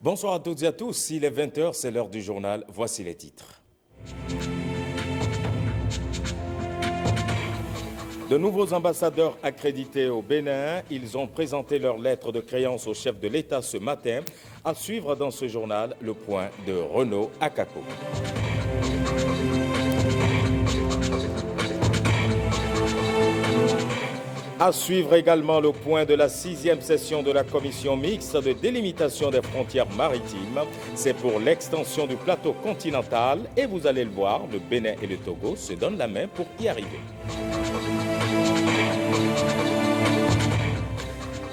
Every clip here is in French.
Bonsoir à toutes et à tous, il est 20h, c'est l'heure du journal, voici les titres. De nouveaux ambassadeurs accrédités au Bénin, ils ont présenté leur lettre de créance au chef de l'État ce matin. À suivre dans ce journal, le point de Renaud Akako. À suivre également le point de la 6e session de la commission mixte de délimitation des frontières maritimes. C'est pour l'extension du plateau continental et vous allez le voir, le Bénin et le Togo se donnent la main pour y arriver.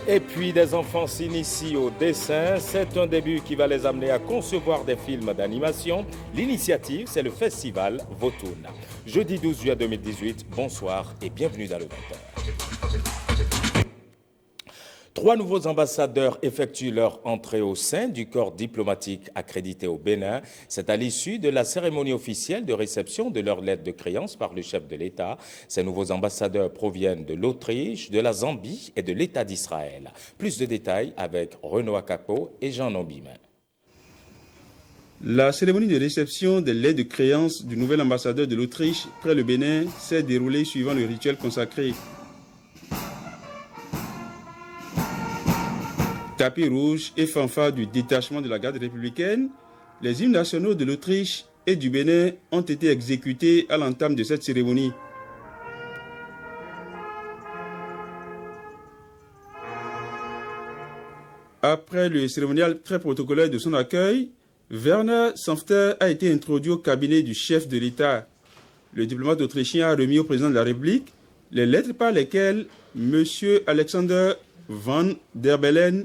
Et puis des enfants s'initient au dessin, c'est un début qui va les amener à concevoir des films d'animation. L'initiative, c'est le festival Votoun. Jeudi 12 juillet 2018, bonsoir et bienvenue dans le 20h. 3 nouveaux ambassadeurs effectuent leur entrée au sein du corps diplomatique accrédité au Bénin. C'est à l'issue de la cérémonie officielle de réception de leur lettre de créance par le chef de l'État. Ces nouveaux ambassadeurs proviennent de l'Autriche, de la Zambie et de l'État d'Israël. Plus de détails avec Renaud Akako et Jean Nombimin. La cérémonie de réception des lettres de créance du nouvel ambassadeur de l'Autriche près le Bénin s'est déroulée suivant le rituel consacré. Tapis rouge et fanfare du détachement de la garde républicaine, les hymnes nationaux de l'Autriche et du Bénin ont été exécutés à l'entame de cette cérémonie. Après le cérémonial très protocolaire de son accueil, Werner Sanfter a été introduit au cabinet du chef de l'État. Le diplomate autrichien a remis au président de la République les lettres par lesquelles M. Alexander van der Bellen,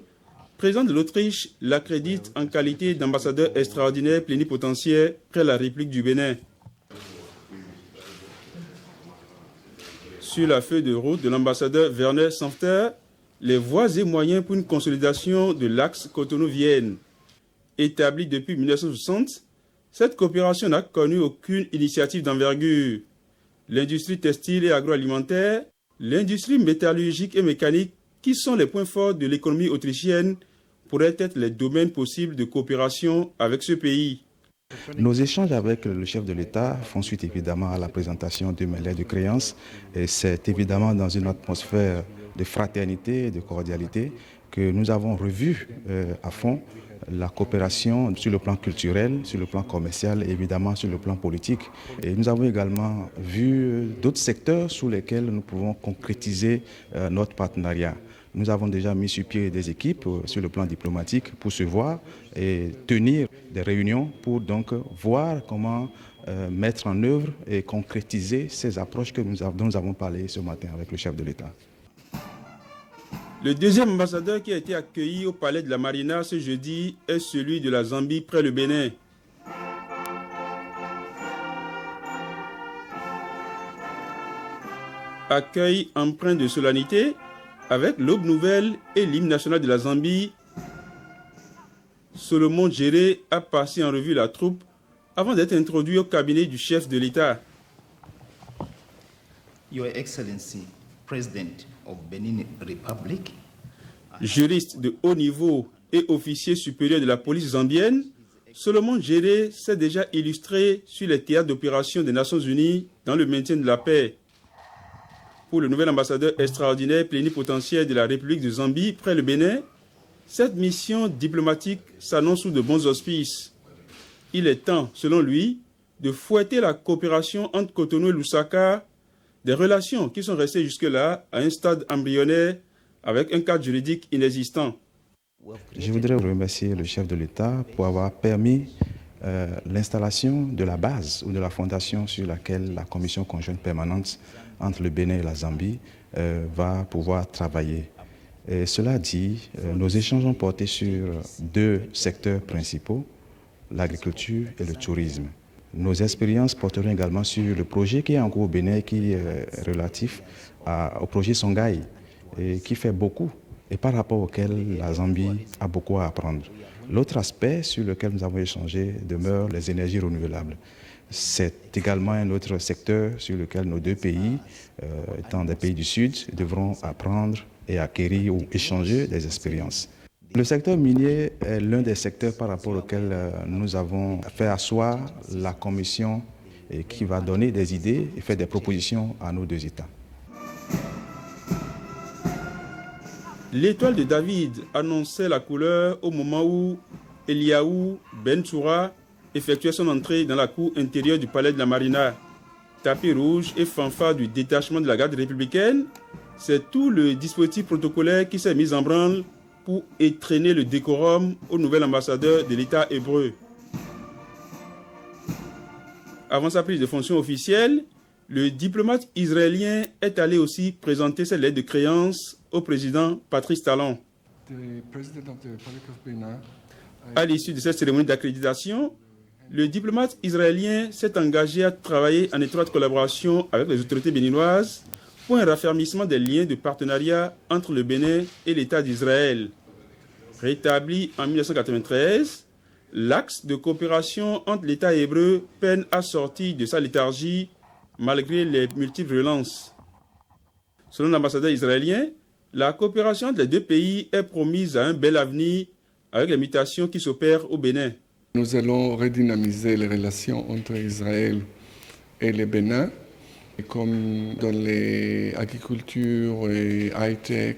président de l'Autriche, l'accrédite en qualité d'ambassadeur extraordinaire plénipotentiaire près la République du Bénin. Sur la feuille de route de l'ambassadeur Werner Sanfter, les voies et moyens pour une consolidation de l'axe Cotonou-Vienne. Établie depuis 1960, cette coopération n'a connu aucune initiative d'envergure. L'industrie textile et agroalimentaire, l'industrie métallurgique et mécanique, qui sont les points forts de l'économie autrichienne, pourraient être les domaines possibles de coopération avec ce pays. Nos échanges avec le chef de l'État font suite évidemment à la présentation de mes lettres de créance. Et c'est évidemment dans une atmosphère de fraternité et de cordialité que nous avons revu à fond la coopération sur le plan culturel, sur le plan commercial et évidemment sur le plan politique. Et nous avons également vu d'autres secteurs sur lesquels nous pouvons concrétiser notre partenariat. Nous avons déjà mis sur pied des équipes sur le plan diplomatique pour se voir et tenir des réunions pour donc voir comment mettre en œuvre et concrétiser ces approches dont nous avons parlé ce matin avec le chef de l'État. Le deuxième ambassadeur qui a été accueilli au palais de la Marina ce jeudi est celui de la Zambie près le Bénin. Accueil empreint de solennité avec l'aube nouvelle et l'hymne national de la Zambie. Solomon Djéré a passé en revue la troupe avant d'être introduit au cabinet du chef de l'État. Your Excellency, President of Benin Republic. Juriste de haut niveau et officier supérieur de la police zambienne, Solomon Djéré s'est déjà illustré sur les théâtres d'opération des Nations Unies dans le maintien de la paix. Pour le nouvel ambassadeur extraordinaire plénipotentiaire de la République de Zambie près le Bénin, cette mission diplomatique s'annonce sous de bons auspices. Il est temps, selon lui, de fouetter la coopération entre Cotonou et Lusaka, des relations qui sont restées jusque-là à un stade embryonnaire avec un cadre juridique inexistant. Je voudrais remercier le chef de l'État pour avoir permis l'installation de la base ou de la fondation sur laquelle la commission conjointe permanente entre le Bénin et la Zambie va pouvoir travailler. Et cela dit, nos échanges ont porté sur 2 secteurs principaux, l'agriculture et le tourisme. Nos expériences porteront également sur le projet qui est en cours au Bénin, qui est relatif au projet Songhai, et qui fait beaucoup, et par rapport auquel la Zambie a beaucoup à apprendre. L'autre aspect sur lequel nous avons échangé demeure les énergies renouvelables. C'est également un autre secteur sur lequel nos 2 pays, étant des pays du Sud, devront apprendre et acquérir ou échanger des expériences. Le secteur minier est l'un des secteurs par rapport auquel nous avons fait asseoir la commission et qui va donner des idées et faire des propositions à nos deux États. L'étoile de David annonçait la couleur au moment où Eliaou Bentoura effectuait son entrée dans la cour intérieure du palais de la Marina. Tapis rouge et fanfare du détachement de la garde républicaine, c'est tout le dispositif protocolaire qui s'est mis en branle pour étreiner le décorum au nouvel ambassadeur de l'État hébreu. Avant sa prise de fonction officielle, le diplomate israélien est allé aussi présenter ses lettres de créance au président Patrice Talon. À l'issue de cette cérémonie d'accréditation, le diplomate israélien s'est engagé à travailler en étroite collaboration avec les autorités béninoises pour un raffermissement des liens de partenariat entre le Bénin et l'État d'Israël. Rétabli en 1993, l'axe de coopération entre l'État hébreu peine à sortir de sa léthargie malgré les multiples relances. Selon l'ambassadeur israélien, la coopération entre les deux pays est promise à un bel avenir avec les mutations qui s'opèrent au Bénin. Nous allons redynamiser les relations entre Israël et le Bénin, comme dans l'agriculture, high-tech,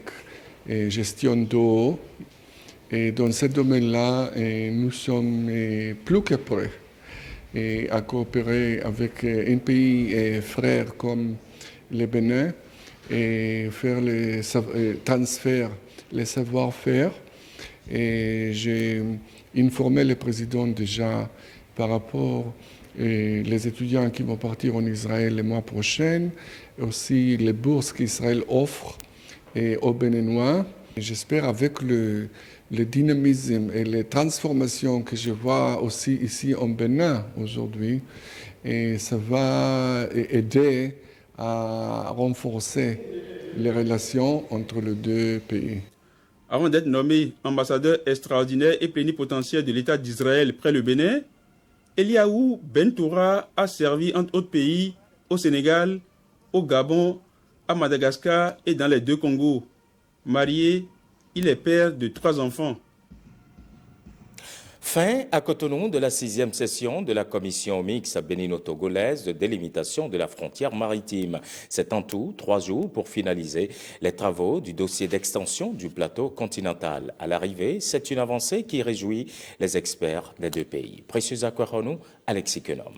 et gestion d'eau. Et dans ce domaine-là, nous sommes plus que prêts à coopérer avec un pays frère comme le Bénin et faire le transfert, les savoir-faire. Et j'ai informé le président déjà par rapport aux étudiants qui vont partir en Israël le mois prochain, aussi les bourses qu'Israël offre aux Béninois. J'espère avec le dynamisme et les transformations que je vois aussi ici en Bénin aujourd'hui, et ça va aider à renforcer les relations entre les deux pays. Avant d'être nommé ambassadeur extraordinaire et plénipotentiaire de l'État d'Israël près le Bénin, Eliaou Bentoura a servi entre autres pays au Sénégal, au Gabon, à Madagascar et dans les deux Congos. Marié, il est père de 3 enfants. Fin à Cotonou de la 6e session de la commission mixte bénino-togolaise de délimitation de la frontière maritime. C'est en tout 3 jours pour finaliser les travaux du dossier d'extension du plateau continental. À l'arrivée, c'est une avancée qui réjouit les experts des deux pays. Précieux Akwaronou, Alexis Kenom.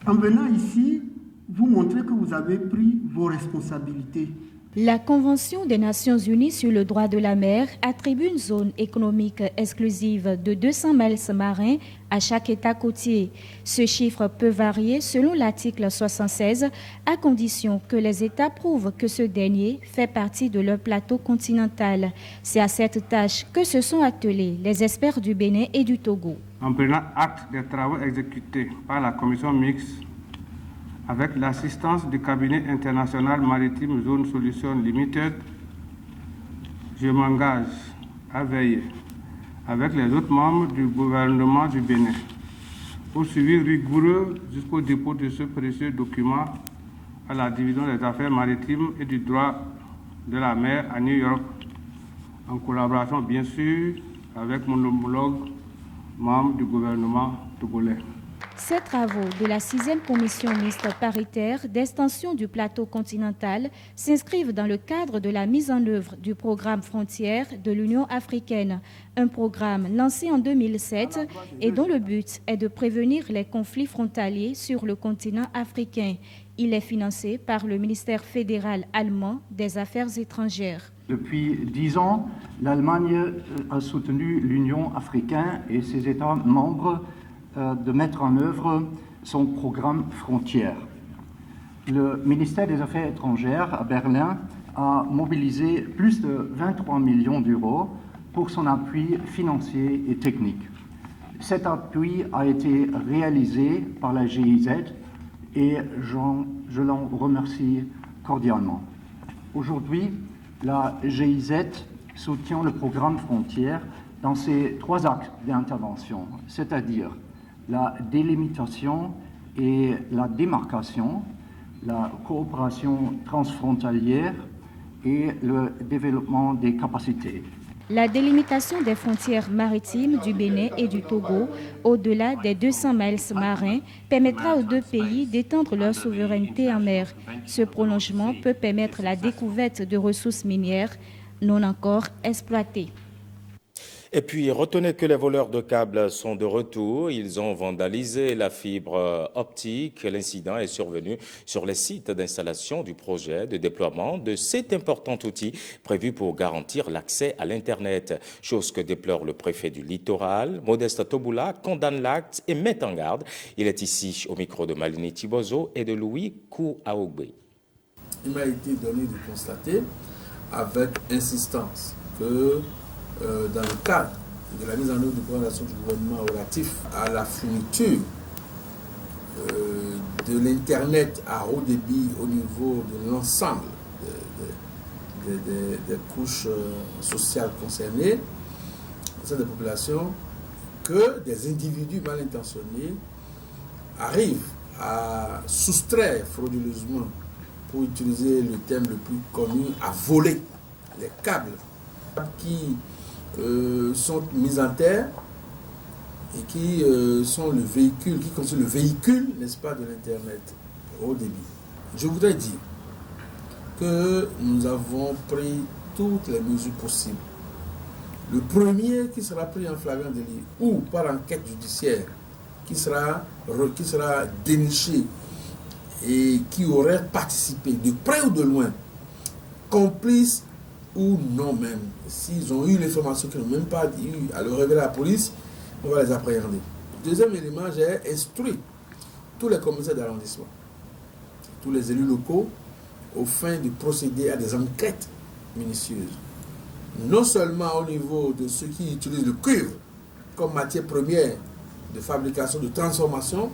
En venant ici, vous montrez que vous avez pris vos responsabilités. La Convention des Nations Unies sur le droit de la mer attribue une zone économique exclusive de 200 milles marins à chaque État côtier. Ce chiffre peut varier selon l'article 76, à condition que les États prouvent que ce dernier fait partie de leur plateau continental. C'est à cette tâche que se sont attelés les experts du Bénin et du Togo. En prenant acte des travaux exécutés par la commission mixte, avec l'assistance du cabinet international maritime Zone Solutions Limited, je m'engage à veiller avec les autres membres du gouvernement du Bénin au suivi rigoureux jusqu'au dépôt de ce précieux document à la division des affaires maritimes et du droit de la mer à New York, en collaboration bien sûr avec mon homologue membre du gouvernement togolais. Ces travaux de la 6e commission mixte paritaire d'extension du plateau continental s'inscrivent dans le cadre de la mise en œuvre du programme Frontières de l'Union africaine, un programme lancé en 2007 et dont le but est de prévenir les conflits frontaliers sur le continent africain. Il est financé par le ministère fédéral allemand des Affaires étrangères. Depuis 10 ans, l'Allemagne a soutenu l'Union africaine et ses États membres de mettre en œuvre son programme Frontières. Le ministère des Affaires étrangères à Berlin a mobilisé plus de 23 millions d'euros pour son appui financier et technique. Cet appui a été réalisé par la GIZ et je l'en remercie cordialement. Aujourd'hui, la GIZ soutient le programme Frontières dans ses 3 axes d'intervention, c'est-à-dire la délimitation et la démarcation, la coopération transfrontalière et le développement des capacités. La délimitation des frontières maritimes du Bénin et du Togo, au-delà des 200 miles marins, permettra aux deux pays d'étendre leur souveraineté en mer. Ce prolongement peut permettre la découverte de ressources minières non encore exploitées. Et puis, retenez que les voleurs de câbles sont de retour. Ils ont vandalisé la fibre optique. L'incident est survenu sur les sites d'installation du projet de déploiement de cet important outil prévu pour garantir l'accès à l'Internet. Chose que déplore le préfet du littoral. Modeste Toboula condamne l'acte et met en garde. Il est ici au micro de Malini Tibozo et de Louis Kouaoubé. Il m'a été donné de constater avec insistance que dans le cadre de la mise en œuvre du plan d'action du gouvernement relatif à la fourniture de l'Internet à haut débit au niveau de l'ensemble des couches sociales concernées, au sein des populations, que des individus mal intentionnés arrivent à soustraire frauduleusement, pour utiliser le terme le plus connu, à voler les câbles qui sont mis en terre et qui sont le véhicule, qui constituent le véhicule, n'est-ce pas, de l'Internet haut débit. Je voudrais dire que nous avons pris toutes les mesures possibles. Le premier qui sera pris en flagrant délit ou par enquête judiciaire qui sera déniché et qui aurait participé de près ou de loin, complice ou non même, s'ils ont eu l'information qu'ils n'ont même pas eu à le révéler à la police, on va les appréhender. Deuxième élément, j'ai instruit tous les commissaires d'arrondissement, tous les élus locaux, au fin de procéder à des enquêtes minutieuses. Non seulement au niveau de ceux qui utilisent le cuivre comme matière première de fabrication, de transformation,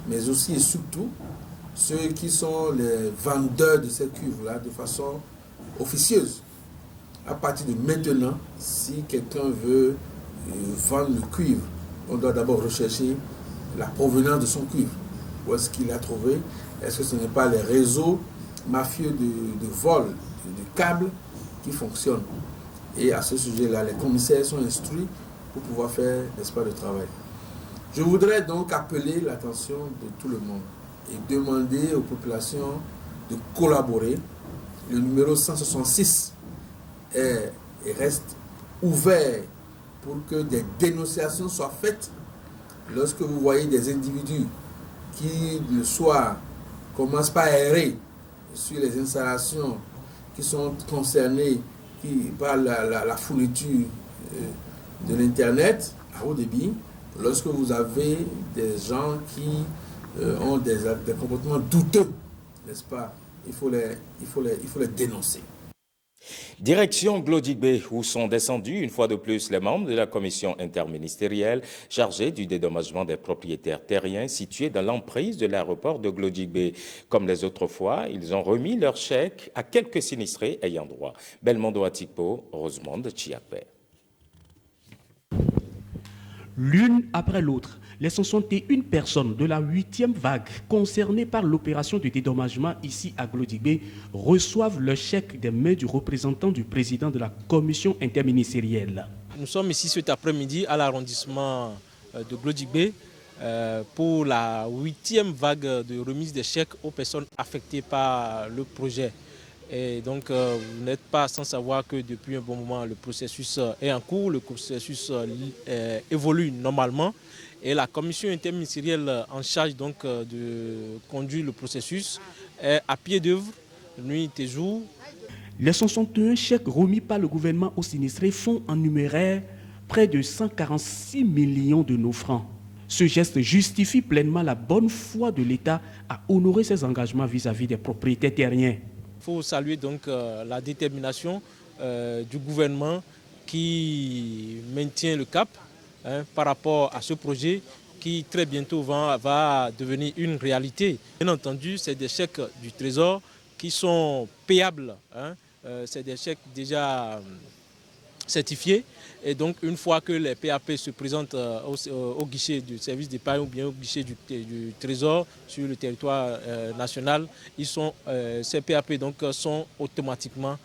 mais aussi et surtout ceux qui sont les vendeurs de ces cuivres-là de façon officieuse. À partir de maintenant, si quelqu'un veut vendre le cuivre, on doit d'abord rechercher la provenance de son cuivre. Où est-ce qu'il l'a trouvé? Est-ce que ce n'est pas les réseaux mafieux de vol, de câbles qui fonctionnent? Et à ce sujet-là, les commissaires sont instruits pour pouvoir faire, n'est-ce pas, le travail. Je voudrais donc appeler l'attention de tout le monde et demander aux populations de collaborer. Le numéro 166 reste ouvert pour que des dénonciations soient faites lorsque vous voyez des individus qui le soir commencent par errer sur les installations qui sont concernées par la fourniture de l'Internet à haut débit. Lorsque vous avez des gens qui ont des comportements douteux, n'est-ce pas, il faut les dénoncer. Direction Glodjigbe, où sont descendus une fois de plus les membres de la commission interministérielle chargée du dédommagement des propriétaires terriens situés dans l'emprise de l'aéroport de Glodjigbe. Comme les autres fois, ils ont remis leur chèque à quelques sinistrés ayant droit. Belmondo Atikpo, Rosemonde Chiapé. L'une après l'autre, les 61 personnes de la 8e vague concernées par l'opération de dédommagement ici à Glodjigbe reçoivent le chèque des mains du représentant du président de la commission interministérielle. Nous sommes ici cet après-midi à l'arrondissement de Glodjigbe pour la 8e vague de remise des chèques aux personnes affectées par le projet. Et donc, vous n'êtes pas sans savoir que depuis un bon moment, le processus est en cours, le processus évolue normalement. Et la commission interministérielle en charge donc, de conduire le processus est à pied d'œuvre, nuit et jour. Les 61 chèques remis par le gouvernement aux sinistrés font en numéraire près de 146 millions de nos francs. Ce geste justifie pleinement la bonne foi de l'État à honorer ses engagements vis-à-vis des propriétaires terriens. Il faut saluer donc la détermination du gouvernement qui maintient le cap par rapport à ce projet qui très bientôt va devenir une réalité. Bien entendu, c'est des chèques du Trésor qui sont payables. C'est des chèques déjà certifiés. Et donc, une fois que les PAP se présentent au guichet du service d'épargne ou bien au guichet du Trésor sur le territoire national, ces PAP donc, sont automatiquement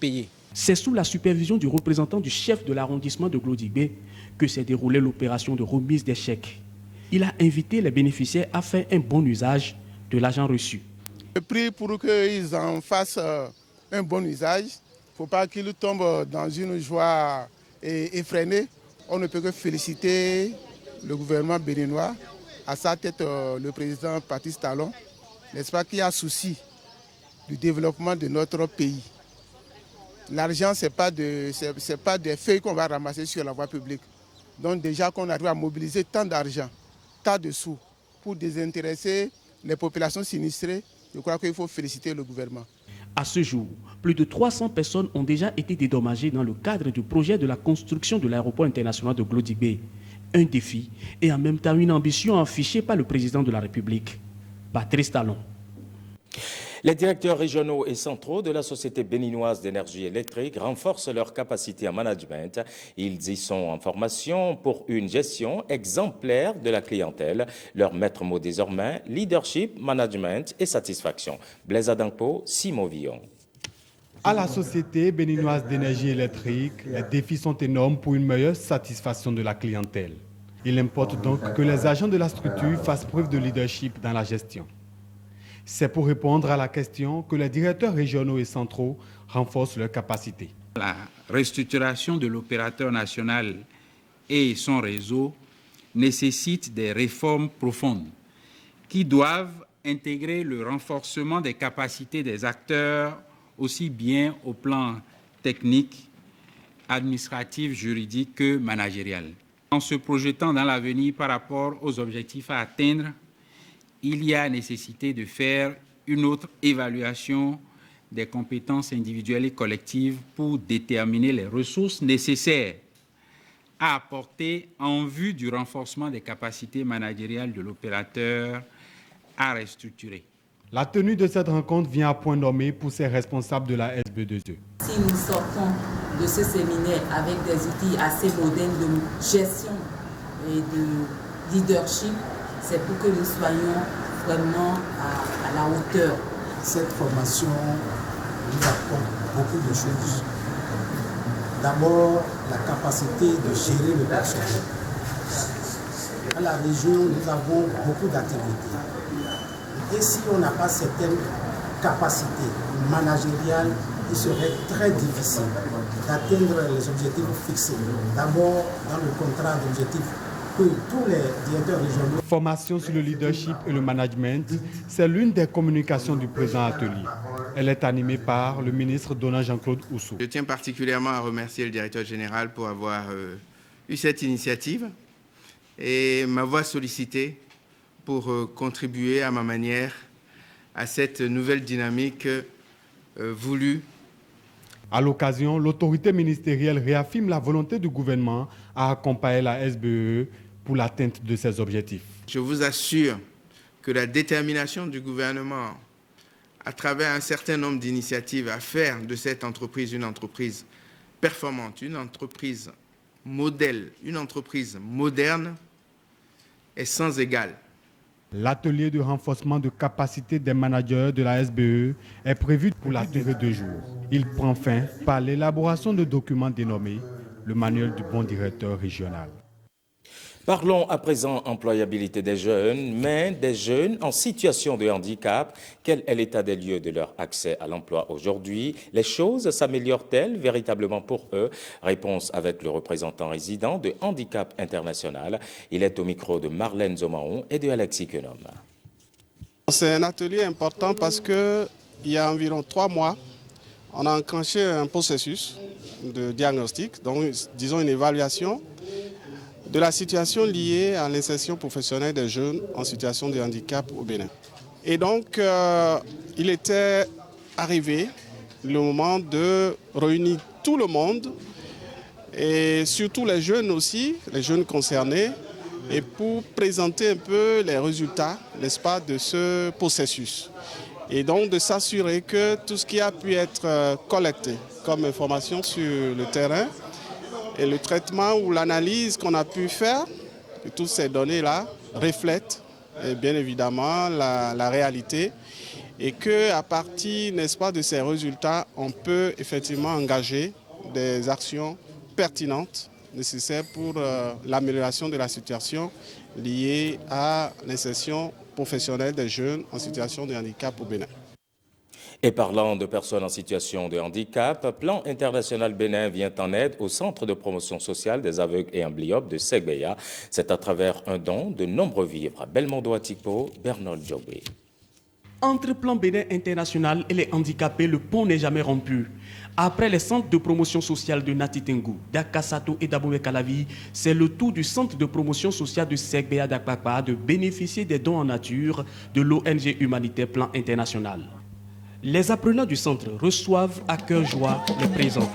payés. C'est sous la supervision du représentant du chef de l'arrondissement de Glodibé que s'est déroulée l'opération de remise des chèques. Il a invité les bénéficiaires à faire un bon usage de l'argent reçu. Je prie pour qu'ils en fassent un bon usage. Il ne faut pas qu'ils tombent dans une joie effrénée. On ne peut que féliciter le gouvernement béninois, à sa tête le président Patrice Talon, n'est-ce pas, qui a souci du développement de notre pays. L'argent, ce n'est pas des feuilles qu'on va ramasser sur la voie publique. Donc déjà qu'on arrive à mobiliser tant d'argent, tant de sous, pour désintéresser les populations sinistrées, je crois qu'il faut féliciter le gouvernement. À ce jour, plus de 300 personnes ont déjà été dédommagées dans le cadre du projet de la construction de l'aéroport international de Glodibé. Un défi et en même temps une ambition affichée par le président de la République, Patrice Talon. Les directeurs régionaux et centraux de la Société béninoise d'énergie électrique renforcent leur capacité en management. Ils y sont en formation pour une gestion exemplaire de la clientèle. Leur maître mot désormais, leadership, management et satisfaction. Blaise Adampo, Simon Villon. À la Société béninoise d'énergie électrique, les défis sont énormes pour une meilleure satisfaction de la clientèle. Il importe donc que les agents de la structure fassent preuve de leadership dans la gestion. C'est pour répondre à la question que les directeurs régionaux et centraux renforcent leurs capacités. La restructuration de l'opérateur national et son réseau nécessite des réformes profondes qui doivent intégrer le renforcement des capacités des acteurs aussi bien au plan technique, administratif, juridique que managérial. En se projetant dans l'avenir par rapport aux objectifs à atteindre, il y a nécessité de faire une autre évaluation des compétences individuelles et collectives pour déterminer les ressources nécessaires à apporter en vue du renforcement des capacités managériales de l'opérateur à restructurer. La tenue de cette rencontre vient à point nommé pour ces responsables de la SB2E. Si nous sortons de ce séminaire avec des outils assez modernes de gestion et de leadership, c'est pour que nous soyons vraiment à la hauteur. Cette formation nous apporte beaucoup de choses. D'abord, la capacité de gérer le personnel. À la région, nous avons beaucoup d'activités. Et si on n'a pas certaines capacités managériales, il serait très difficile d'atteindre les objectifs fixés. D'abord, dans le contrat d'objectifs que tous les directeurs régionaux. Formation sur le leadership et le management, c'est l'une des communications du présent atelier. Elle est animée par le ministre Donald Jean-Claude Ousso. Je tiens particulièrement à remercier le directeur général pour avoir eu cette initiative et m'avoir sollicité pour contribuer à ma manière à cette nouvelle dynamique voulue. À l'occasion, l'autorité ministérielle réaffirme la volonté du gouvernement à accompagner la SBE pour l'atteinte de ses objectifs. Je vous assure que la détermination du gouvernement, à travers un certain nombre d'initiatives, à faire de cette entreprise une entreprise performante, une entreprise modèle, une entreprise moderne, est sans égal. L'atelier de renforcement de capacité des managers de la SBE est prévu pour la durée de 2 jours. Il prend fin par l'élaboration de documents dénommés le manuel du bon directeur régional. Parlons à présent employabilité des jeunes, mais des jeunes en situation de handicap. Quel est l'état des lieux de leur accès à l'emploi aujourd'hui? Les choses s'améliorent-elles véritablement pour eux? Réponse avec le représentant résident de Handicap International. Il est au micro de Marlène Zomaon et de Alexis Kenom. C'est un atelier important parce qu'il y a environ 3 mois, on a enclenché un processus de diagnostic, donc disons une évaluation de la situation liée à l'insertion professionnelle des jeunes en situation de handicap au Bénin. Et donc, il était arrivé le moment de réunir tout le monde, et surtout les jeunes aussi, les jeunes concernés, et pour présenter un peu les résultats, n'est-ce pas, de ce processus. Et donc de s'assurer que tout ce qui a pu être collecté comme information sur le terrain, et le traitement ou l'analyse qu'on a pu faire de toutes ces données-là reflète bien évidemment la réalité et qu'à partir, n'est-ce pas, de ces résultats, on peut effectivement engager des actions pertinentes nécessaires pour l'amélioration de la situation liée à l'insertion professionnelle des jeunes en situation de handicap au Bénin. Et parlant de personnes en situation de handicap, Plan International Bénin vient en aide au Centre de promotion sociale des aveugles et amblyopes de Segbeya. C'est à travers un don de nombreux vivres. Belmondo Atipo, Bernard Djobé. Entre Plan Bénin International et les handicapés, le pont n'est jamais rompu. Après les centres de promotion sociale de Natitengu, d'Akasato et d'Abomey-Calavi, c'est le tour du centre de promotion sociale de Segbeya d'Akpakpa de bénéficier des dons en nature de l'ONG humanitaire Plan International. Les apprenants du centre reçoivent à cœur joie les présents.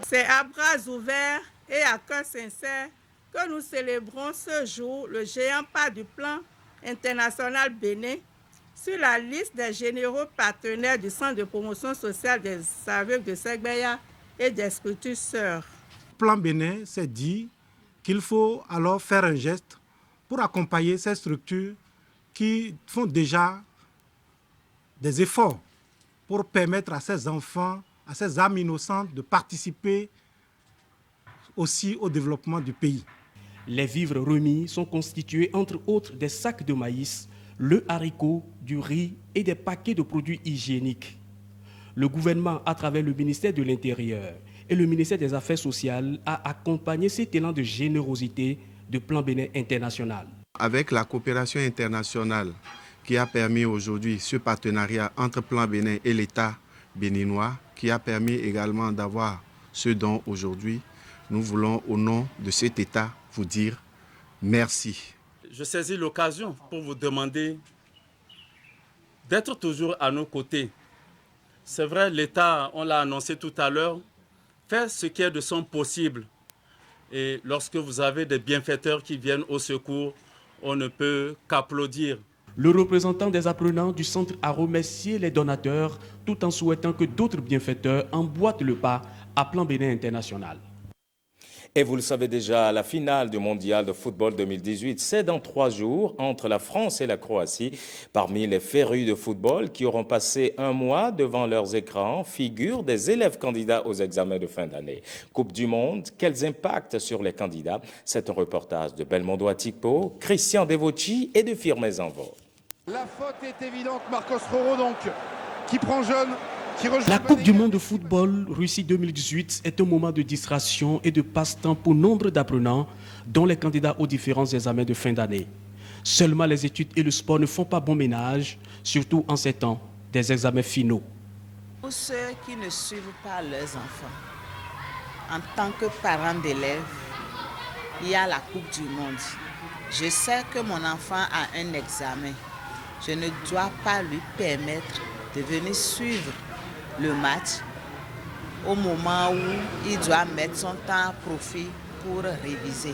C'est à bras ouverts et à cœur sincère que nous célébrons ce jour le géant pas du Plan International Bénin sur la liste des généraux partenaires du Centre de promotion sociale des aveugles de Segbeya et des structures sœurs. Plan Bénin s'est dit qu'il faut alors faire un geste pour accompagner ces structures qui font déjà des efforts pour permettre à ces enfants, à ces âmes innocentes de participer aussi au développement du pays. Les vivres remis sont constitués entre autres des sacs de maïs, le haricot, du riz et des paquets de produits hygiéniques. Le gouvernement, à travers le ministère de l'Intérieur et le ministère des Affaires sociales, a accompagné cet élan de générosité de Plan Bénin International. Avec la coopération internationale qui a permis aujourd'hui ce partenariat entre Plan Bénin et l'État béninois, qui a permis également d'avoir ce don aujourd'hui, nous voulons au nom de cet État vous dire merci. Je saisis l'occasion pour vous demander d'être toujours à nos côtés. C'est vrai, l'État, on l'a annoncé tout à l'heure, fait ce qui est de son possible. Et lorsque vous avez des bienfaiteurs qui viennent au secours, on ne peut qu'applaudir. Le représentant des apprenants du centre a remercié les donateurs tout en souhaitant que d'autres bienfaiteurs emboîtent le pas à Plan Bénin International. Et vous le savez déjà, la finale du Mondial de football 2018, c'est dans 3 jours entre la France et la Croatie. Parmi les férus de football qui auront passé un mois devant leurs écrans figurent des élèves candidats aux examens de fin d'année. Coupe du Monde, quels impacts sur les candidats? C'est un reportage de Belmondo Atipo, Christian Devoci et de Firmez Envo. La faute est évidente, Marcos Roro donc, qui prend jeune. La Coupe du Monde de football Russie 2018 est un moment de distraction et de passe-temps pour nombre d'apprenants, dont les candidats aux différents examens de fin d'année. Seulement les études et le sport ne font pas bon ménage, surtout en ces temps des examens finaux. Pour ceux qui ne suivent pas leurs enfants, en tant que parent d'élèves, il y a la Coupe du Monde. Je sais que mon enfant a un examen. Je ne dois pas lui permettre de venir suivre le match au moment où il doit mettre son temps à profit pour réviser.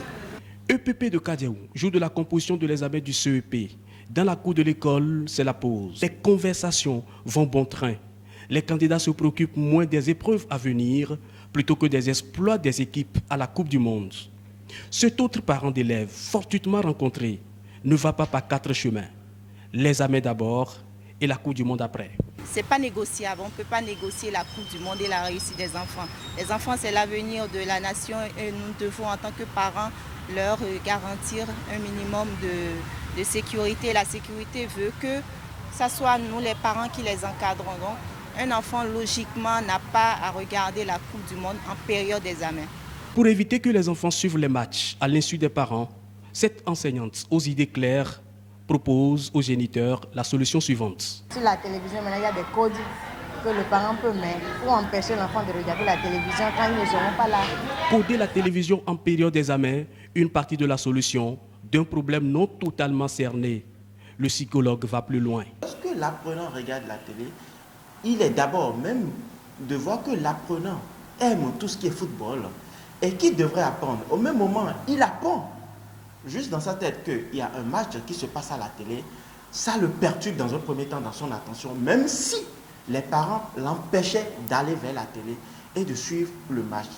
EPP de Kadiaou joue de la composition de l'examen du CEP. Dans la cour de l'école, c'est la pause. Les conversations vont bon train. Les candidats se préoccupent moins des épreuves à venir plutôt que des exploits des équipes à la Coupe du Monde. Cet autre parent d'élève, fortuitement rencontré, ne va pas par 4 chemins. L'examen d'abord et la Coupe du Monde après. C'est pas négociable, on ne peut pas négocier la Coupe du Monde et la réussite des enfants. Les enfants, c'est l'avenir de la nation et nous devons, en tant que parents, leur garantir un minimum de sécurité. La sécurité veut que ce soit nous, les parents, qui les encadrons. Donc, un enfant, logiquement, n'a pas à regarder la Coupe du Monde en période d'examen. Pour éviter que les enfants suivent les matchs à l'insu des parents, cette enseignante aux idées claires propose aux géniteurs la solution suivante. Sur la télévision, maintenant, il y a des codes que le parent peut mettre pour empêcher l'enfant de regarder la télévision quand ils ne seront pas là. Coder la télévision en période d'examen, une partie de la solution d'un problème non totalement cerné. Le psychologue va plus loin. Lorsque l'apprenant regarde la télé, il est d'abord même de voir que l'apprenant aime tout ce qui est football et qu'il devrait apprendre. Au même moment, il apprend. Juste dans sa tête qu'il y a un match qui se passe à la télé, ça le perturbe dans un premier temps dans son attention, même si les parents l'empêchaient d'aller vers la télé et de suivre le match.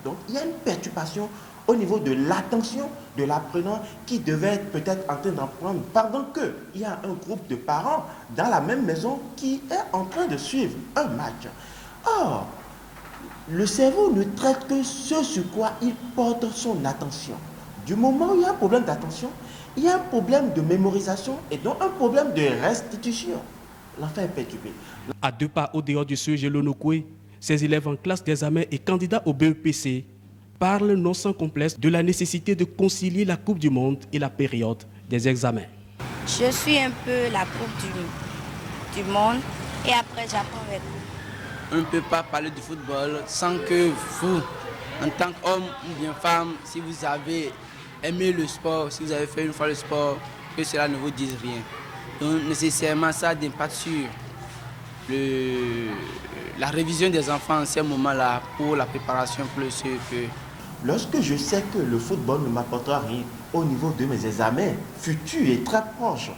Donc il y a une perturbation au niveau de l'attention de l'apprenant qui devait être peut-être en train d'en prendre pendant qu'il y a un groupe de parents dans la même maison qui est en train de suivre un match. Or, le cerveau ne traite que ce sur quoi il porte son attention. Du moment où il y a un problème d'attention, il y a un problème de mémorisation et donc un problème de restitution. L'enfant est perturbé. À 2 pas au dehors du sujet Lonokwe, ces élèves en classe d'examen et candidats au BEPC parlent non sans complexe de la nécessité de concilier la Coupe du Monde et la période des examens. Je suis un peu la Coupe du Monde et après j'apprends avec vous. On ne peut pas parler du football sans que vous, en tant qu'homme ou bien femme, si vous avez aimé le sport, si vous avez fait une fois le sport, que cela ne vous dise rien. Donc nécessairement ça impacte sur la révision des enfants en ces moments-là pour la préparation plus que... Lorsque je sais que le football ne m'apportera rien au niveau de mes examens futurs et très proches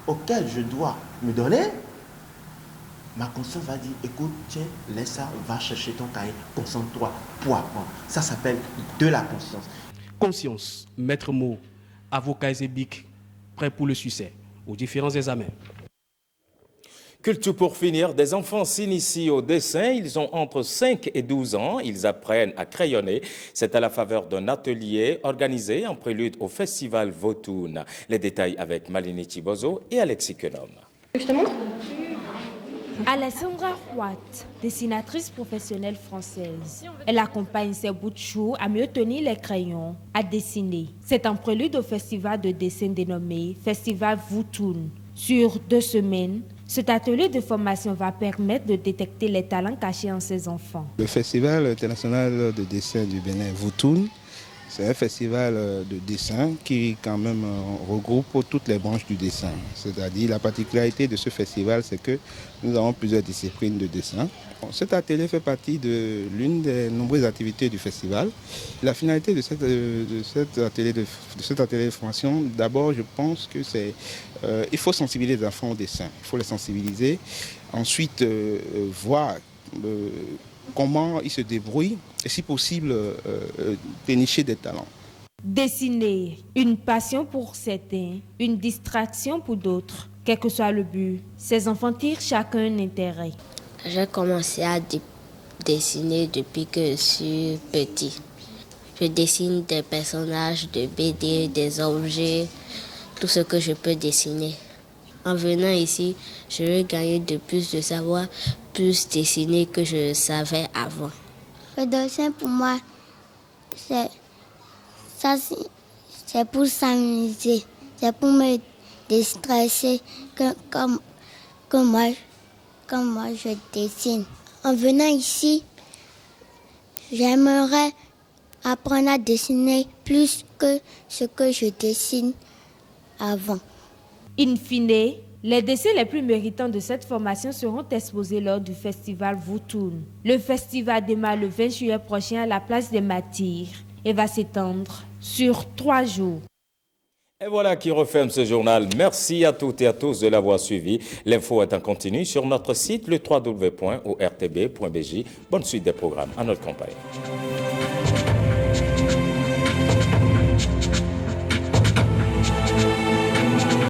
auxquels je dois me donner, ma conscience va dire, écoute, tiens, laisse ça, va chercher ton cahier, concentre-toi pour apprendre. Ça s'appelle de la conscience. Conscience, maître mot, avocat Zébique, prêt pour le succès aux différents examens. Culture pour finir, des enfants s'initient au dessin. Ils ont entre 5 et 12 ans. Ils apprennent à crayonner. C'est à la faveur d'un atelier organisé en prélude au festival Vautoun. Les détails avec Malini Chibozo et Alexis Kenom. Je te montre. Alessandra Huat, dessinatrice professionnelle française. Elle accompagne ses bouts de chou à mieux tenir les crayons, à dessiner. C'est un prélude au festival de dessin dénommé Festival Vautoun. Sur 2 semaines, cet atelier de formation va permettre de détecter les talents cachés en ces enfants. Le Festival international de dessin du Bénin Vautoun, c'est un festival de dessin qui quand même regroupe toutes les branches du dessin. C'est-à-dire la particularité de ce festival, c'est que nous avons plusieurs disciplines de dessin. Cet atelier fait partie de l'une des nombreuses activités du festival. La finalité de cet atelier de formation, d'abord je pense que c'est il faut sensibiliser les enfants au dessin. Il faut les sensibiliser. Ensuite, voir comment ils se débrouillent et si possible dénicher des talents. Dessiner, une passion pour certains, une distraction pour d'autres. Quel que soit le but, ces enfants tirent chacun un intérêt. J'ai commencé à dessiner depuis que je suis petit. Je dessine des personnages de BD, des objets, tout ce que je peux dessiner. En venant ici, je veux gagner de plus de savoir, plus dessiner que je savais avant. Le dessin pour moi, c'est pour s'amuser, c'est pour me déstresser comme moi je dessine. En venant ici, j'aimerais apprendre à dessiner plus que ce que je dessine avant. In fine, les dessins les plus méritants de cette formation seront exposés lors du festival Vautoun. Le festival démarre le 20 juillet prochain à la place des Martyrs et va s'étendre sur 3 jours. Et voilà qui referme ce journal. Merci à toutes et à tous de l'avoir suivi. L'info est en continu sur notre site le www.ortb.bj. Bonne suite des programmes à notre campagne.